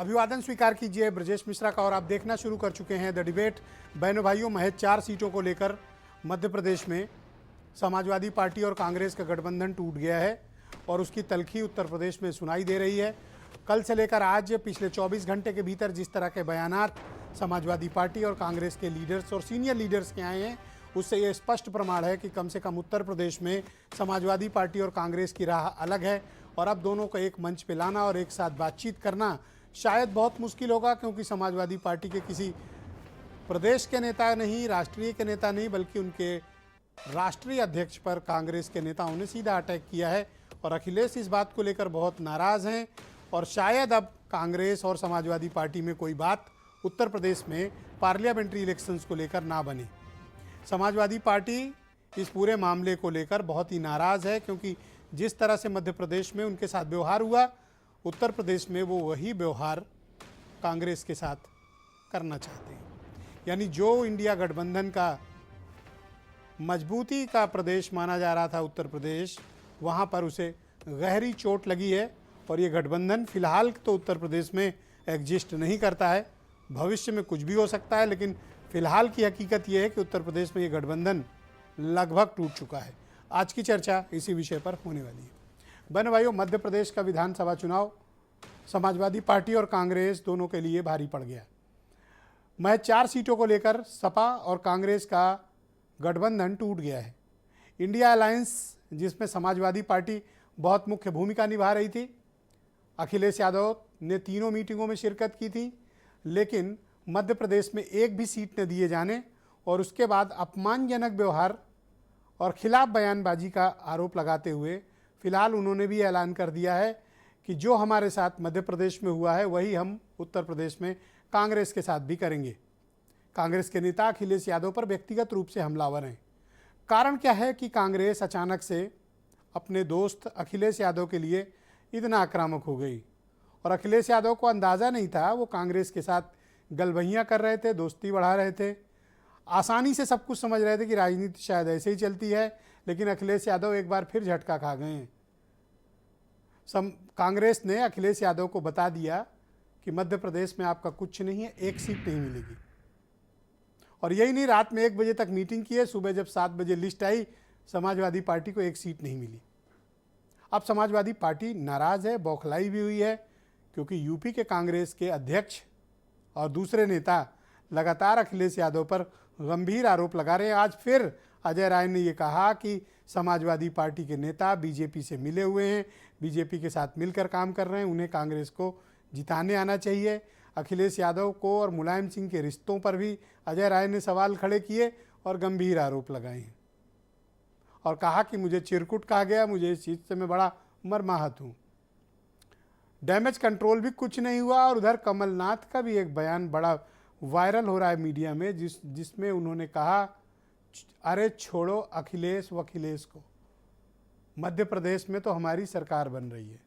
अभिवादन स्वीकार कीजिए ब्रजेश मिश्रा का और आप देखना शुरू कर चुके हैं द डिबेट। बहनों भाइयों, महज 4 सीटों को लेकर मध्य प्रदेश में समाजवादी पार्टी और कांग्रेस का गठबंधन टूट गया है और उसकी तलखी उत्तर प्रदेश में सुनाई दे रही है। कल से लेकर आज पिछले 24 घंटे के भीतर जिस तरह के बयानात समाजवादी पार्टी और कांग्रेस के लीडर्स और सीनियर लीडर्स के आए हैं, उससे ये स्पष्ट प्रमाण है कि कम से कम उत्तर प्रदेश में समाजवादी पार्टी और कांग्रेस की राह अलग है और अब दोनों को एक मंच पे लाना और एक साथ बातचीत करना शायद बहुत मुश्किल होगा, क्योंकि समाजवादी पार्टी के किसी प्रदेश के नेता नहीं, राष्ट्रीय के नेता नहीं, बल्कि उनके राष्ट्रीय अध्यक्ष पर कांग्रेस के नेताओं ने सीधा अटैक किया है और अखिलेश इस बात को लेकर बहुत नाराज़ हैं और शायद अब कांग्रेस और समाजवादी पार्टी में कोई बात उत्तर प्रदेश में पार्लियामेंट्री इलेक्शंस को लेकर ना बने। समाजवादी पार्टी इस पूरे मामले को लेकर बहुत ही नाराज़ है, क्योंकि जिस तरह से मध्य प्रदेश में उनके साथ व्यवहार हुआ, उत्तर प्रदेश में वो वही व्यवहार कांग्रेस के साथ करना चाहते हैं। यानी जो इंडिया गठबंधन का मजबूती का प्रदेश माना जा रहा था उत्तर प्रदेश, वहाँ पर उसे गहरी चोट लगी है और ये गठबंधन फिलहाल तो उत्तर प्रदेश में एग्जिस्ट नहीं करता है। भविष्य में कुछ भी हो सकता है, लेकिन फिलहाल की हकीकत ये है कि उत्तर प्रदेश में ये गठबंधन लगभग टूट चुका है। आज की चर्चा इसी विषय पर होने वाली है। बहनों भाइयों, मध्य प्रदेश का विधानसभा चुनाव समाजवादी पार्टी और कांग्रेस दोनों के लिए भारी पड़ गया। महज 4 सीटों को लेकर सपा और कांग्रेस का गठबंधन टूट गया है। इंडिया अलायंस, जिसमें समाजवादी पार्टी बहुत मुख्य भूमिका निभा रही थी, अखिलेश यादव ने तीनों मीटिंगों में शिरकत की थी, लेकिन मध्य प्रदेश में एक भी सीट न दिए जाने और उसके बाद अपमानजनक व्यवहार और खिलाफ बयानबाजी का आरोप लगाते हुए फिलहाल उन्होंने भी ऐलान कर दिया है कि जो हमारे साथ मध्य प्रदेश में हुआ है वही हम उत्तर प्रदेश में कांग्रेस के साथ भी करेंगे। कांग्रेस के नेता अखिलेश यादव पर व्यक्तिगत रूप से हमलावर हैं। कारण क्या है कि कांग्रेस अचानक से अपने दोस्त अखिलेश यादव के लिए इतना आक्रामक हो गई और अखिलेश यादव को अंदाज़ा नहीं था, वो कांग्रेस के साथ गलबहियाँ कर रहे थे, दोस्ती बढ़ा रहे थे, आसानी से सब कुछ समझ रहे थे कि राजनीति शायद ऐसे ही चलती है। लेकिन अखिलेश यादव एक बार फिर झटका खा गए हैं। कांग्रेस ने अखिलेश यादव को बता दिया कि मध्य प्रदेश में आपका कुछ नहीं है, एक सीट नहीं मिलेगी। और यही नहीं, रात में 1 बजे तक मीटिंग की है, सुबह जब 7 बजे लिस्ट आई, समाजवादी पार्टी को एक सीट नहीं मिली। अब समाजवादी पार्टी नाराज़ है, बौखलाई भी हुई है, क्योंकि यूपी के कांग्रेस के अध्यक्ष और दूसरे नेता लगातार अखिलेश यादव पर गंभीर आरोप लगा रहे हैं। आज फिर अजय राय ने ये कहा कि समाजवादी पार्टी के नेता बीजेपी से मिले हुए हैं, बीजेपी के साथ मिलकर काम कर रहे हैं, उन्हें कांग्रेस को जिताने आना चाहिए। अखिलेश यादव को और मुलायम सिंह के रिश्तों पर भी अजय राय ने सवाल खड़े किए और गंभीर आरोप लगाए हैं और कहा कि मुझे चिरकुट कहा गया, मुझे इस चीज़ से मैं बड़ा मर्माहत हूँ। डैमेज कंट्रोल भी कुछ नहीं हुआ। और उधर कमलनाथ का भी एक बयान बड़ा वायरल हो रहा है मीडिया में, जिसमें उन्होंने कहा, अरे छोड़ो अखिलेश वखिलेश को, मध्य प्रदेश में तो हमारी सरकार बन रही है।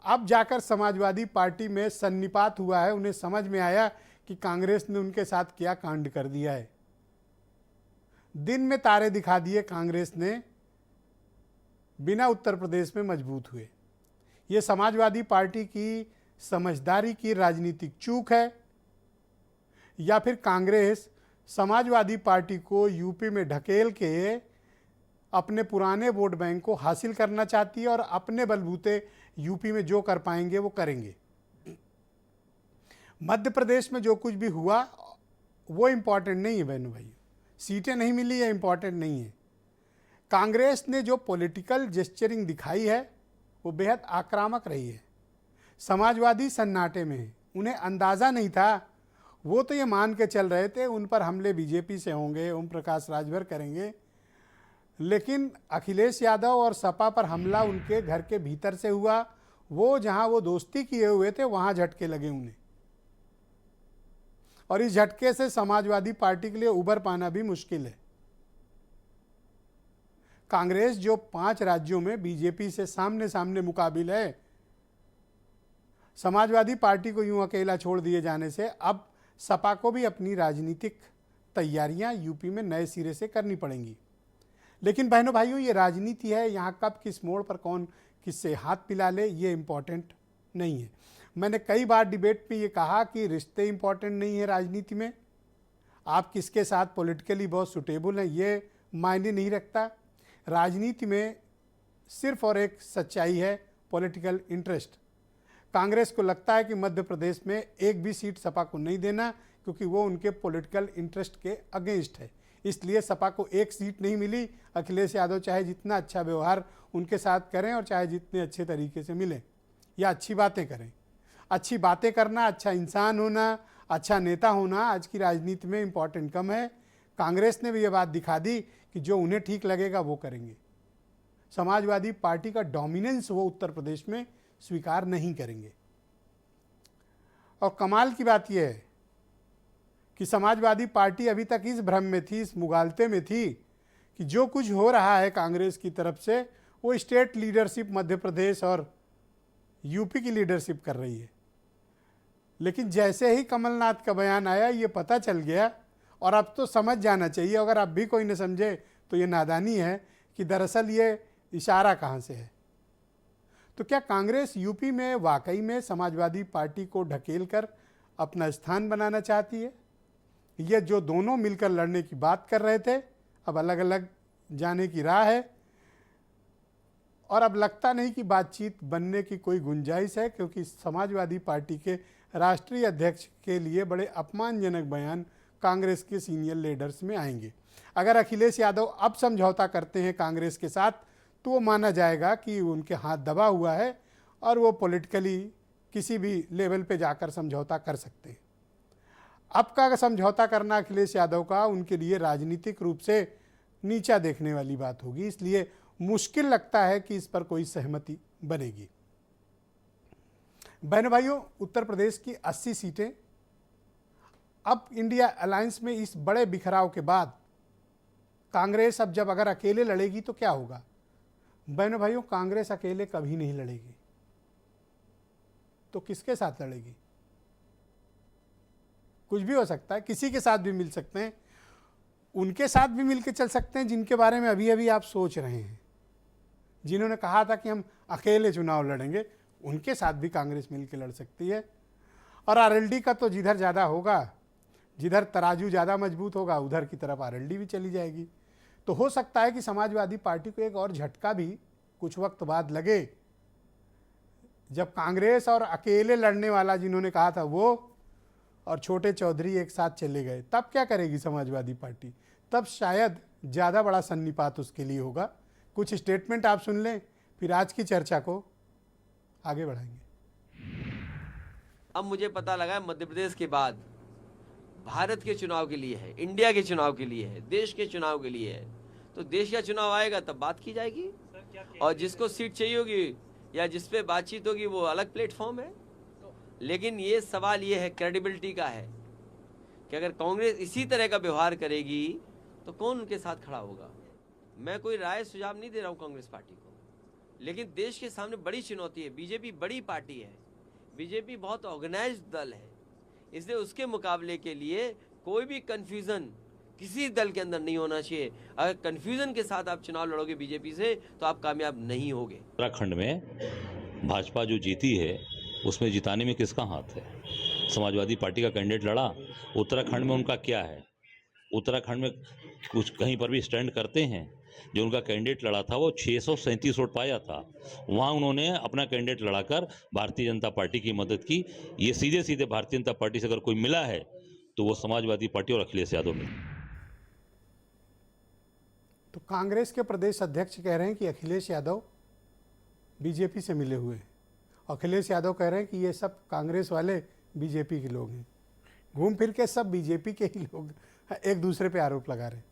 अब जाकर समाजवादी पार्टी में सन्निपात हुआ है, उन्हें समझ में आया कि कांग्रेस ने उनके साथ क्या कांड कर दिया है। दिन में तारे दिखा दिए कांग्रेस ने, बिना उत्तर प्रदेश में मजबूत हुए। ये समाजवादी पार्टी की समझदारी की राजनीतिक चूक है या फिर कांग्रेस समाजवादी पार्टी को यूपी में ढकेल के अपने पुराने वोट बैंक को हासिल करना चाहती है और अपने बलबूते यूपी में जो कर पाएंगे वो करेंगे। मध्य प्रदेश में जो कुछ भी हुआ वो इम्पॉर्टेंट नहीं है बहनों भाई, सीटें नहीं मिली है इम्पॉर्टेंट नहीं है। कांग्रेस ने जो पॉलिटिकल जेस्चरिंग दिखाई है वो बेहद आक्रामक रही है। समाजवादी सन्नाटे में है, उन्हें अंदाज़ा नहीं था। वो तो ये मान के चल रहे थे उन पर हमले बीजेपी से होंगे, ओम प्रकाश राजभर करेंगे, लेकिन अखिलेश यादव और सपा पर हमला उनके घर के भीतर से हुआ। वो जहां वो दोस्ती किए हुए थे वहां झटके लगे उन्हें, और इस झटके से समाजवादी पार्टी के लिए उबर पाना भी मुश्किल है। कांग्रेस जो 5 राज्यों में बीजेपी से सामने सामने मुकाबिल है, समाजवादी पार्टी को यूं अकेला छोड़ दिए जाने से अब सपा को भी अपनी राजनीतिक तैयारियां यूपी में नए सिरे से करनी पड़ेंगी। लेकिन बहनों भाइयों, ये राजनीति है, यहाँ कब किस मोड़ पर कौन किससे हाथ पिला ले ये इम्पॉर्टेंट नहीं है। मैंने कई बार डिबेट में ये कहा कि रिश्ते इंपॉर्टेंट नहीं है राजनीति में, आप किसके साथ पॉलिटिकली बहुत सुटेबल हैं ये मायने नहीं रखता। राजनीति में सिर्फ और एक सच्चाई है, पॉलिटिकल इंटरेस्ट। कांग्रेस को लगता है कि मध्य प्रदेश में एक भी सीट सपा को नहीं देना, क्योंकि वो उनके पॉलिटिकल इंटरेस्ट के अगेंस्ट है। इसलिए सपा को एक सीट नहीं मिली। अखिलेश यादव चाहे जितना अच्छा व्यवहार उनके साथ करें और चाहे जितने अच्छे तरीके से मिलें या अच्छी बातें करें। अच्छी बातें करना, अच्छा इंसान होना, अच्छा नेता होना आज की राजनीति में इम्पॉर्टेंट कम है। कांग्रेस ने भी ये बात दिखा दी कि जो उन्हें ठीक लगेगा वो करेंगे। समाजवादी पार्टी का डोमिनेंस वो उत्तर प्रदेश में स्वीकार नहीं करेंगे। और कमाल की बात यह है कि समाजवादी पार्टी अभी तक इस भ्रम में थी, इस मुगालते में थी कि जो कुछ हो रहा है कांग्रेस की तरफ से वो स्टेट लीडरशिप मध्य प्रदेश और यूपी की लीडरशिप कर रही है। लेकिन जैसे ही कमलनाथ का बयान आया ये पता चल गया, और अब तो समझ जाना चाहिए, अगर अब भी कोई न समझे तो ये नादानी है कि दरअसल ये इशारा कहाँ से है। तो क्या कांग्रेस यूपी में वाकई में समाजवादी पार्टी को ढकेल कर अपना स्थान बनाना चाहती है? ये जो दोनों मिलकर लड़ने की बात कर रहे थे, अब अलग अलग जाने की राह है। और अब लगता नहीं कि बातचीत बनने की कोई गुंजाइश है, क्योंकि समाजवादी पार्टी के राष्ट्रीय अध्यक्ष के लिए बड़े अपमानजनक बयान कांग्रेस के सीनियर लीडर्स में आएंगे। अगर अखिलेश यादव अब समझौता करते हैं कांग्रेस के साथ तो वो माना जाएगा कि उनके हाथ दबा हुआ है और वो पॉलिटिकली किसी भी लेवल पे जाकर समझौता कर सकते हैं। अब का समझौता करना अखिलेश यादव का उनके लिए राजनीतिक रूप से नीचा देखने वाली बात होगी, इसलिए मुश्किल लगता है कि इस पर कोई सहमति बनेगी। बहन भाइयों, उत्तर प्रदेश की 80 सीटें अब इंडिया अलायंस में इस बड़े बिखराव के बाद कांग्रेस अब जब अगर अकेले लड़ेगी तो क्या होगा? बहनों भाइयों, कांग्रेस अकेले कभी नहीं लड़ेगी, तो किसके साथ लड़ेगी? कुछ भी हो सकता है, किसी के साथ भी मिल सकते हैं, उनके साथ भी मिलकर चल सकते हैं जिनके बारे में अभी अभी आप सोच रहे हैं, जिन्होंने कहा था कि हम अकेले चुनाव लड़ेंगे, उनके साथ भी कांग्रेस मिलकर लड़ सकती है। और आरएलडी का तो जिधर ज़्यादा होगा, जिधर तराजू ज़्यादा मजबूत होगा, उधर की तरफ आरएलडी भी चली जाएगी। तो हो सकता है कि समाजवादी पार्टी को एक और झटका भी कुछ वक्त बाद लगे, जब कांग्रेस और अकेले लड़ने वाला जिन्होंने कहा था वो और छोटे चौधरी एक साथ चले गए। तब क्या करेगी समाजवादी पार्टी? तब शायद ज़्यादा बड़ा सन्निपात उसके लिए होगा। कुछ स्टेटमेंट आप सुन लें, फिर आज की चर्चा को आगे बढ़ाएंगे। अब मुझे पता लगा मध्य प्रदेश के बाद भारत के चुनाव के लिए है, इंडिया के चुनाव के लिए है, देश के चुनाव के लिए है। तो देश का चुनाव आएगा तब बात की जाएगी, और जिसको सीट चाहिए होगी या जिस पे बातचीत होगी वो अलग प्लेटफॉर्म है। लेकिन ये सवाल ये है, क्रेडिबिलिटी का है, कि अगर कांग्रेस इसी तरह का व्यवहार करेगी तो कौन उनके साथ खड़ा होगा। मैं कोई राय सुझाव नहीं दे रहा हूँ कांग्रेस पार्टी को, लेकिन देश के सामने बड़ी चुनौती है। बीजेपी बड़ी पार्टी है, बीजेपी बहुत ऑर्गेनाइज्ड दल है, इसलिए उसके मुकाबले के लिए कोई भी कंफ्यूजन किसी दल के अंदर नहीं होना चाहिए। अगर कंफ्यूजन के साथ आप चुनाव लड़ोगे बीजेपी से तो आप कामयाब नहीं होगे। उत्तराखंड में भाजपा जो जीती है उसमें जिताने में किसका हाथ है? समाजवादी पार्टी का कैंडिडेट लड़ा, उत्तराखंड में उनका क्या है? उत्तराखंड में कुछ कहीं पर भी स्टैंड करते हैं? जो उनका कैंडिडेट लड़ा था वो 637 वोट पाया था, वहाँ उन्होंने अपना कैंडिडेट लड़ाकर भारतीय जनता पार्टी की मदद की। ये सीधे सीधे भारतीय जनता पार्टी से अगर कोई मिला है तो वो समाजवादी पार्टी और अखिलेश यादव में। तो कांग्रेस के प्रदेश अध्यक्ष कह रहे हैं कि अखिलेश यादव बीजेपी से मिले हुए हैं। अखिलेश यादव कह रहे हैं कि ये सब कांग्रेस वाले बीजेपी के लोग हैं। घूम फिर के सब बीजेपी के ही लोग एक दूसरे पे आरोप लगा रहे हैं।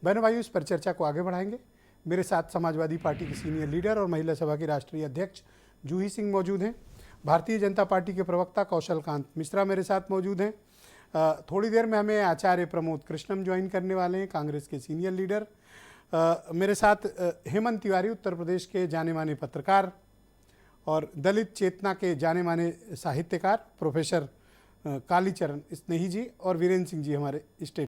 बहनों भाइयों, इस पर चर्चा को आगे बढ़ाएंगे। मेरे साथ समाजवादी पार्टी के सीनियर लीडर और महिला सभा की राष्ट्रीय अध्यक्ष जूही सिंह मौजूद हैं। भारतीय जनता पार्टी के प्रवक्ता कौशल कांत मिश्रा मेरे साथ मौजूद हैं। थोड़ी देर में हमें आचार्य प्रमोद कृष्णम ज्वाइन करने वाले हैं, कांग्रेस के सीनियर लीडर। मेरे साथ हेमंत तिवारी, उत्तर प्रदेश के जाने माने पत्रकार और दलित चेतना के जाने माने साहित्यकार प्रोफेसर कालीचरण स्नेही जी, और वीरेंद्र सिंह जी हमारे स्टेट